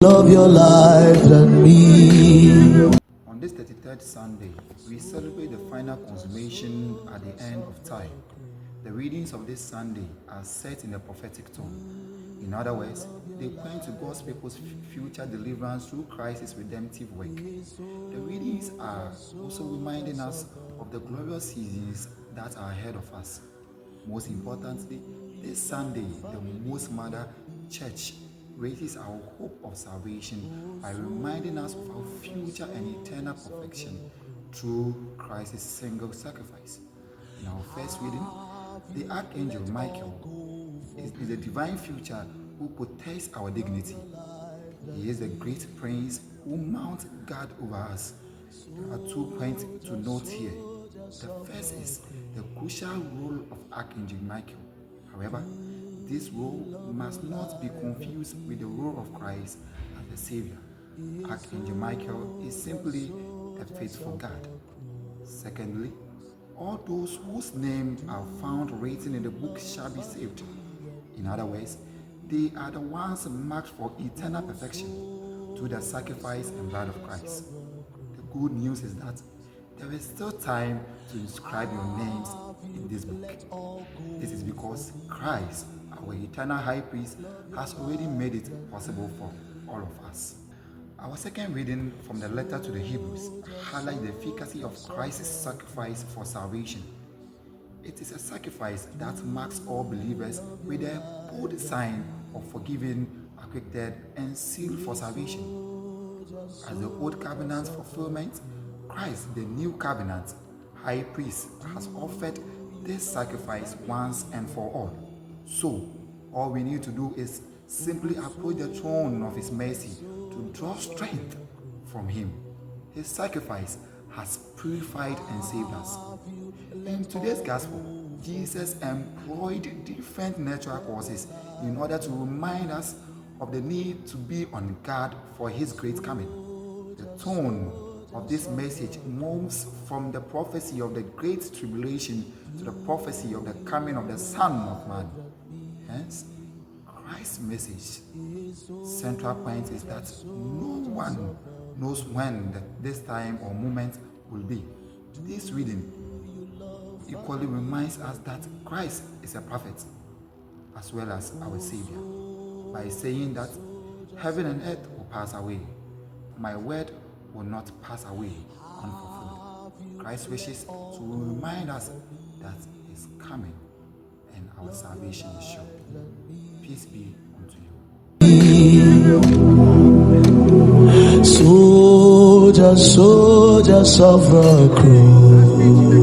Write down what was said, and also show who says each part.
Speaker 1: Love your life than me.
Speaker 2: On this 33rd Sunday, we celebrate the final consummation at the end of time. The readings of this Sunday are set in a prophetic tone. In other words, they point to God's people's future deliverance through Christ's redemptive work. The readings are also reminding us of the glorious seasons that are ahead of us. Most importantly, this Sunday, the Most Mother Church raises our hope of salvation by reminding us of our future and eternal perfection through Christ's single sacrifice. In our first reading, the Archangel Michael is the divine future who protects our dignity. He is the great prince who mounts guard over us. There are 2 points to note here. The first is the crucial role of Archangel Michael. However, this role must not be confused with the role of Christ as the Savior. Archangel Michael is simply a faithful guard. Secondly, all those whose names are found written in the book shall be saved. In other words, they are the ones marked for eternal perfection through the sacrifice and blood of Christ. The good news is that there is still time to inscribe your names in this book. This is because Christ, our eternal high priest, has already made it possible for all of us. Our second reading from the letter to the Hebrews highlights the efficacy of Christ's sacrifice for salvation. It is a sacrifice that marks all believers with a bold sign of forgiven, acquitted, and sealed for salvation. As the old covenant's fulfillment, Christ, the new covenant high priest, has offered this sacrifice once and for all. So, all we need to do is simply approach the throne of His mercy to draw strength from Him. His sacrifice has purified and saved us. In today's gospel, Jesus employed different natural causes in order to remind us of the need to be on guard for His great coming. The tone of this message moves from the prophecy of the great tribulation to the prophecy of the coming of the Son of Man. Hence, Christ's message central point is that no one knows when this time or moment will be. This reading equally reminds us that Christ is a prophet as well as our Savior by saying that heaven and earth will pass away, my word will not pass away unfulfilled. Christ wishes to remind us that He's coming and our salvation is sure. Peace be unto you.
Speaker 1: Soldiers of Arkoh.